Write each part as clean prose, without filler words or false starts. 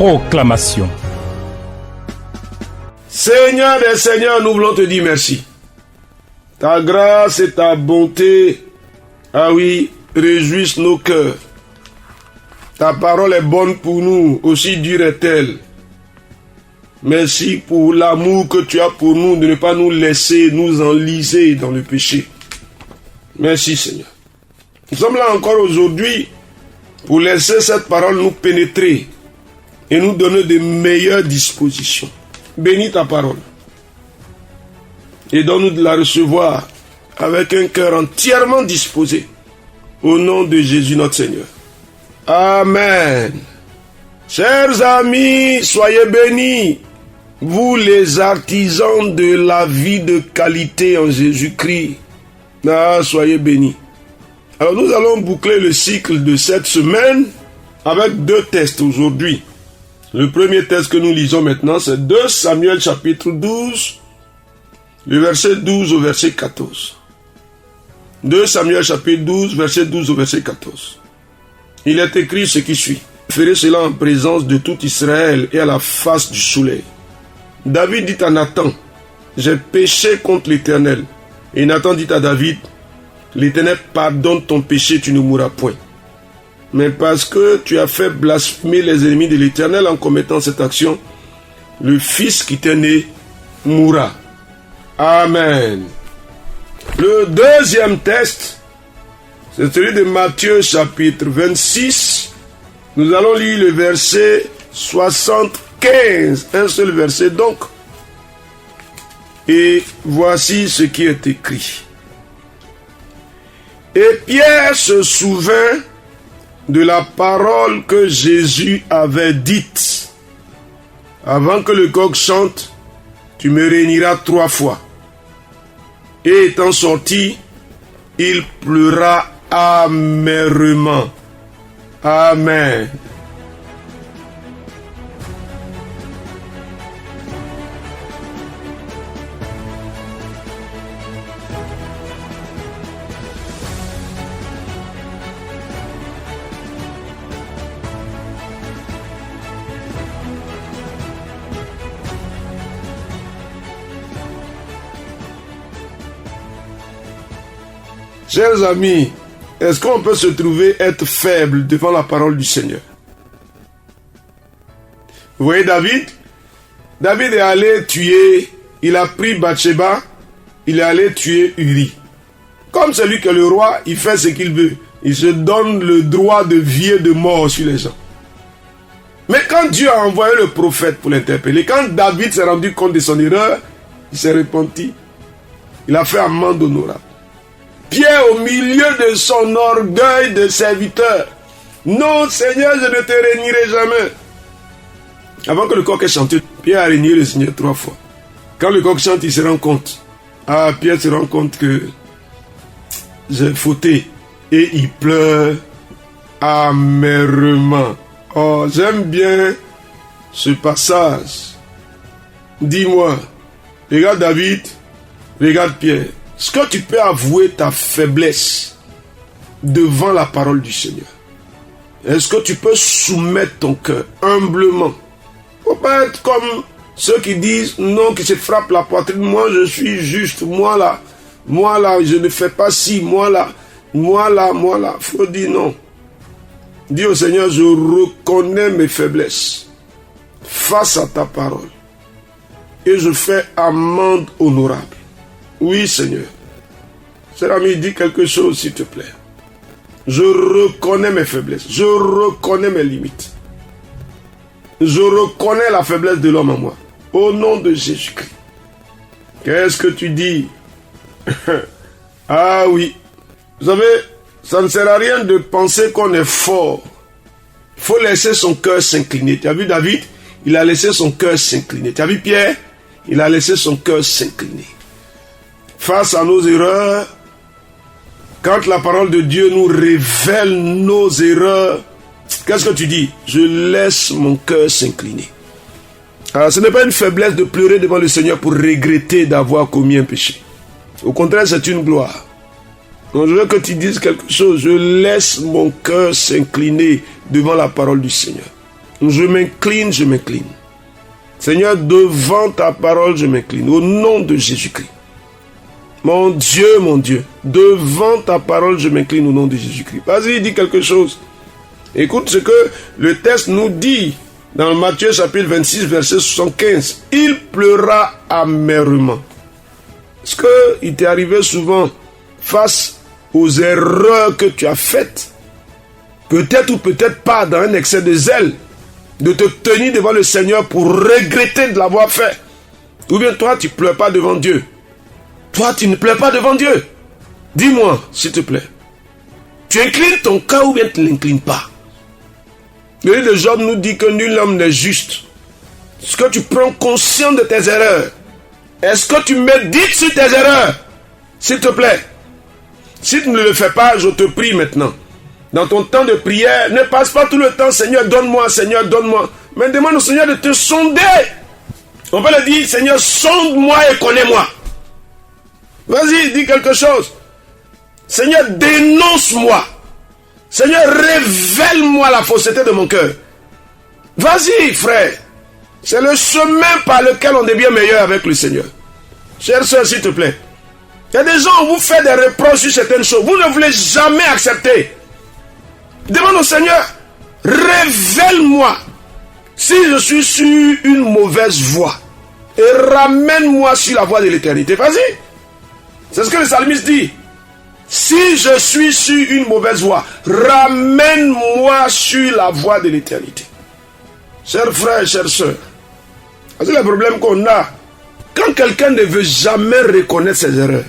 Proclamation. Seigneur des Seigneurs, nous voulons te dire merci. Ta grâce et ta bonté, ah oui, réjouissent nos cœurs. Ta parole est bonne pour nous, aussi dure est-elle. Merci pour l'amour que tu as pour nous, de ne pas nous laisser nous enliser dans le péché. Merci Seigneur. Nous sommes là encore aujourd'hui pour laisser cette parole nous pénétrer et nous donner de meilleures dispositions. Bénis ta parole. Et donne-nous de la recevoir avec un cœur entièrement disposé. Au nom de Jésus notre Seigneur. Amen. Chers amis, soyez bénis. Vous les artisans de la vie de qualité en Jésus-Christ. Soyez bénis. Alors nous allons boucler le cycle de cette semaine avec 2 textes aujourd'hui. Le premier texte que nous lisons maintenant, c'est 2 Samuel chapitre 12, le verset 12 au verset 14. 2 Samuel chapitre 12, verset 12 au verset 14. Il est écrit ce qui suit. Ferez cela en présence de tout Israël et à la face du soleil. David dit à Nathan, j'ai péché contre l'Éternel. Et Nathan dit à David, l'Éternel pardonne ton péché, tu ne mourras point. Mais parce que tu as fait blasphémer les ennemis de l'Éternel en commettant cette action, le fils qui t'est né mourra. Amen. Le deuxième texte, c'est celui de Matthieu chapitre 26. Nous allons lire le verset 75, un seul verset donc. Et voici ce qui est écrit. Et Pierre se souvint de la parole que Jésus avait dite. Avant que le coq chante, tu me réuniras 3 fois. Et étant sorti, il pleura amèrement. Amen. Chers amis, est-ce qu'on peut se trouver être faible devant la parole du Seigneur? Vous voyez David? David est allé tuer, il a pris Bathsheba, il est allé tuer Uri. Comme celui que le roi, il fait ce qu'il veut. Il se donne le droit de vie et de mort sur les gens. Mais quand Dieu a envoyé le prophète pour l'interpeller, quand David s'est rendu compte de son erreur, il s'est repenti. Il a fait amende honorable. Pierre, au milieu de son orgueil de serviteur, non Seigneur, je ne te réunirai jamais. Avant que le coq ait chanté, Pierre a régné le Seigneur 3 fois. Quand le coq chante, il se rend compte. Pierre se rend compte que j'ai fauté. Et il pleure amèrement. Oh, j'aime bien ce passage. Dis-moi, regarde David, regarde Pierre. Est-ce que tu peux avouer ta faiblesse devant la parole du Seigneur? Est-ce que tu peux soumettre ton cœur humblement? Il ne faut pas être comme ceux qui disent non, qui se frappent la poitrine. Moi, je suis juste. Moi là, je ne fais pas ci. Moi là. Il faut dire non. Dis au Seigneur, je reconnais mes faiblesses face à ta parole. Et je fais amende honorable. Oui, Seigneur. Cher ami, dis quelque chose, s'il te plaît. Je reconnais mes faiblesses. Je reconnais mes limites. Je reconnais la faiblesse de l'homme en moi. Au nom de Jésus-Christ. Qu'est-ce que tu dis? Ah oui. Vous savez, ça ne sert à rien de penser qu'on est fort. Il faut laisser son cœur s'incliner. Tu as vu David? Il a laissé son cœur s'incliner. Tu as vu Pierre? Il a laissé son cœur s'incliner. Face à nos erreurs, quand la parole de Dieu nous révèle nos erreurs, qu'est-ce que tu dis? Je laisse mon cœur s'incliner. Alors, ce n'est pas une faiblesse de pleurer devant le Seigneur pour regretter d'avoir commis un péché. Au contraire, c'est une gloire. Donc, je veux que tu dises quelque chose. Je laisse mon cœur s'incliner devant la parole du Seigneur. je m'incline, je m'incline. Seigneur, devant ta parole, je m'incline. Au nom de Jésus-Christ. Mon Dieu, devant ta parole, je m'incline au nom de Jésus-Christ. Vas-y, dis quelque chose. Écoute ce que le texte nous dit dans Matthieu chapitre 26, verset 75. Il pleura amèrement. Est-ce qu'il t'est arrivé souvent face aux erreurs que tu as faites, peut-être ou peut-être pas dans un excès de zèle, de te tenir devant le Seigneur pour regretter de l'avoir fait? Ou bien toi, tu ne pleures pas devant Dieu? Toi, tu ne pleures pas devant Dieu? Dis-moi, s'il te plaît. Tu inclines ton cœur ou bien tu ne l'inclines pas? Le livre de Job nous dit que nul homme n'est juste. Est-ce que tu prends conscience de tes erreurs? Est-ce que tu médites sur tes erreurs? S'il te plaît. Si tu ne le fais pas, je te prie maintenant. Dans ton temps de prière, ne passe pas tout le temps, Seigneur, donne-moi, Seigneur, donne-moi. Mais demande au Seigneur de te sonder. On peut le dire, Seigneur, sonde-moi et connais-moi. Vas-y, dis quelque chose. Seigneur, dénonce-moi. Seigneur, révèle-moi la fausseté de mon cœur. Vas-y, frère. C'est le chemin par lequel on devient meilleur avec le Seigneur. Chère soeur, s'il te plaît. Il y a des gens, on vous fait des reproches sur certaines choses. Vous ne voulez jamais accepter. Demande au Seigneur, révèle-moi si je suis sur une mauvaise voie. Et ramène-moi sur la voie de l'éternité. Vas-y. C'est ce que le psalmiste dit. Si je suis sur une mauvaise voie, ramène-moi sur la voie de l'éternité. Chers frères, chères sœurs, c'est le problème qu'on a. Quand quelqu'un ne veut jamais reconnaître ses erreurs,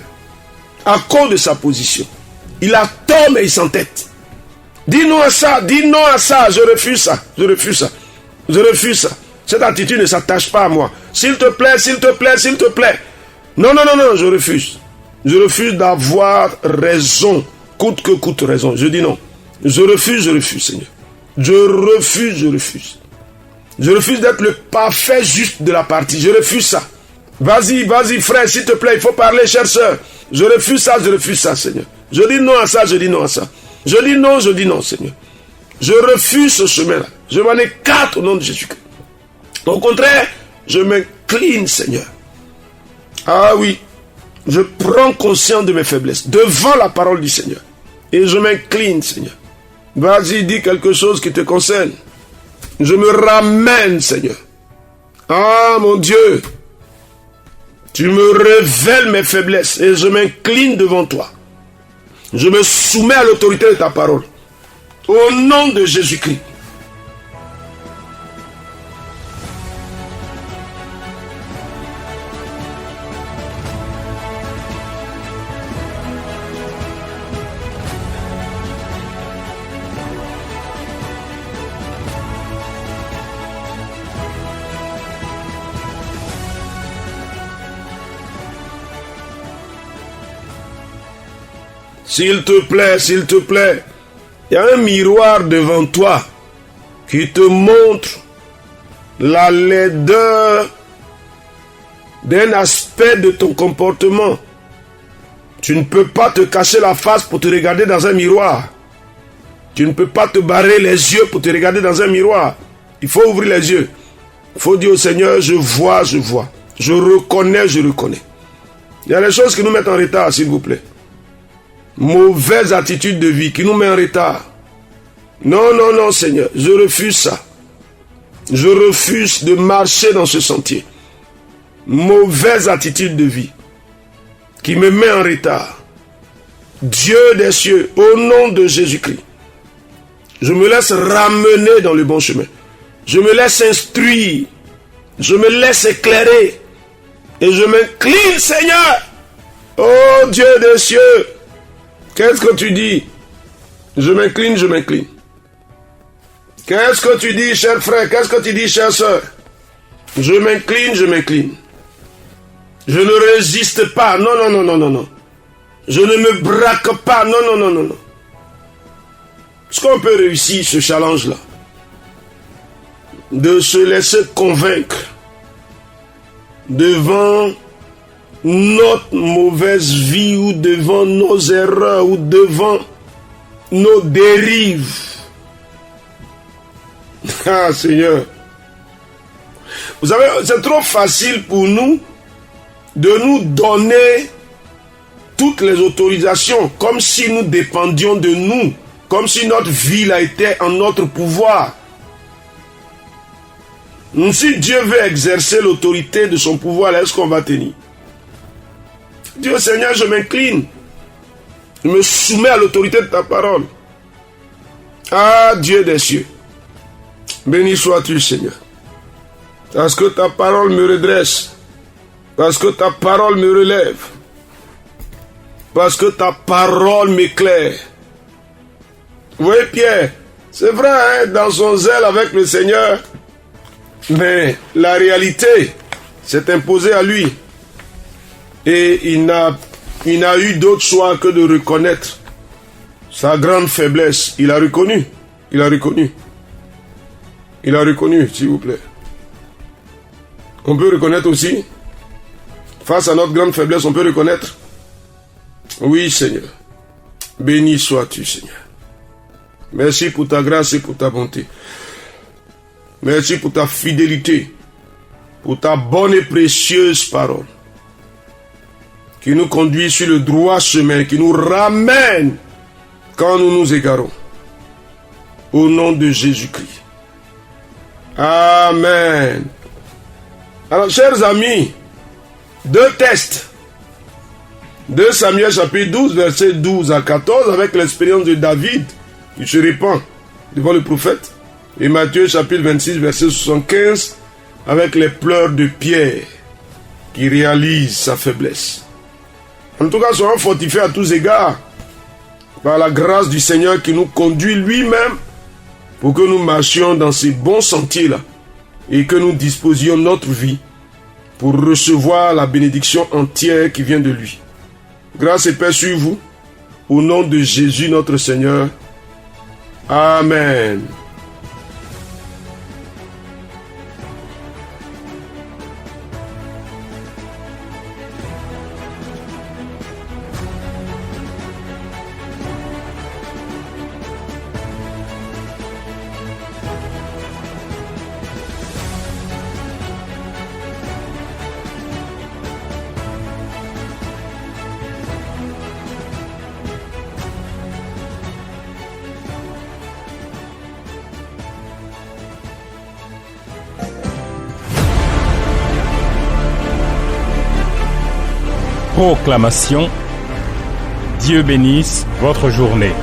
à cause de sa position, il a tort mais il s'entête. Dis non à ça, dis non à ça, je refuse ça, je refuse ça, je refuse ça. Cette attitude ne s'attache pas à moi. S'il te plaît, s'il te plaît, s'il te plaît. Non, non, non, non, je refuse. Je refuse d'avoir raison, coûte que coûte raison. Je dis non. Je refuse, Seigneur. Je refuse, je refuse. Je refuse d'être le parfait juste de la partie. Je refuse ça. Vas-y, vas-y, frère, s'il te plaît, il faut parler, chère sœur. Je refuse ça, Seigneur. Je dis non à ça, je dis non à ça. Je dis non, Seigneur. Je refuse ce chemin-là. Je m'en écarte au nom de Jésus-Christ. Au contraire, je m'incline, Seigneur. Ah oui, je prends conscience de mes faiblesses devant la parole du Seigneur. Et je m'incline, Seigneur. Vas-y, dis quelque chose qui te concerne. Je me ramène, Seigneur. Ah, mon Dieu. Tu me révèles mes faiblesses et je m'incline devant toi. Je me soumets à l'autorité de ta parole. Au nom de Jésus-Christ. S'il te plaît, il y a un miroir devant toi qui te montre la laideur d'un aspect de ton comportement. Tu ne peux pas te cacher la face pour te regarder dans un miroir. Tu ne peux pas te barrer les yeux pour te regarder dans un miroir. Il faut ouvrir les yeux. Il faut dire au Seigneur, je vois. Je reconnais. Il y a des choses qui nous mettent en retard, s'il vous plaît. Mauvaise attitude de vie qui nous met en retard. Non, Seigneur, je refuse ça. Je refuse de marcher dans ce sentier. Mauvaise attitude de vie qui me met en retard. Dieu des cieux, au nom de Jésus-Christ, je me laisse ramener dans le bon chemin. Je me laisse instruire. Je me laisse éclairer. Et je m'incline, Seigneur. Oh Dieu des cieux. Qu'est-ce que tu dis? Je m'incline. Qu'est-ce que tu dis, cher frère? Qu'est-ce que tu dis, chère soeur? Je m'incline. Je ne résiste pas. Non. Je ne me braque pas. Non. Est-ce qu'on peut réussir ce challenge-là? De se laisser convaincre devant notre mauvaise vie ou devant nos erreurs ou devant nos dérives. Ah, Seigneur. Vous savez, c'est trop facile pour nous de nous donner toutes les autorisations comme si nous dépendions de nous, comme si notre vie a été en notre pouvoir. Si Dieu veut exercer l'autorité de son pouvoir, est-ce qu'on va tenir? Dieu, Seigneur, je m'incline. Je me soumets à l'autorité de ta parole. Ah, Dieu des cieux. Béni sois-tu, Seigneur. Parce que ta parole me redresse. Parce que ta parole me relève. Parce que ta parole m'éclaire. Vous voyez Pierre, c'est vrai, hein, dans son zèle avec le Seigneur, mais la réalité s'est imposée à lui. Et il n'a eu d'autre choix que de reconnaître sa grande faiblesse. Il a reconnu. Il a reconnu. Il a reconnu, s'il vous plaît. On peut reconnaître aussi, face à notre grande faiblesse, on peut reconnaître. Oui, Seigneur. Béni sois-tu, Seigneur. Merci pour ta grâce et pour ta bonté. Merci pour ta fidélité, pour ta bonne et précieuse parole, qui nous conduit sur le droit chemin, qui nous ramène quand nous nous égarons. Au nom de Jésus-Christ. Amen. Alors, chers amis, deux textes. 2 Samuel chapitre 12, versets 12 à 14, avec l'expérience de David, qui se répand devant le prophète. Et Matthieu chapitre 26, verset 75, avec les pleurs de Pierre, qui réalise sa faiblesse. En tout cas, soyons fortifiés à tous égards, par la grâce du Seigneur qui nous conduit lui-même, pour que nous marchions dans ces bons sentiers-là, et que nous disposions notre vie pour recevoir la bénédiction entière qui vient de lui. Grâce et paix sur vous, au nom de Jésus notre Seigneur. Amen. Proclamation. Dieu bénisse votre journée.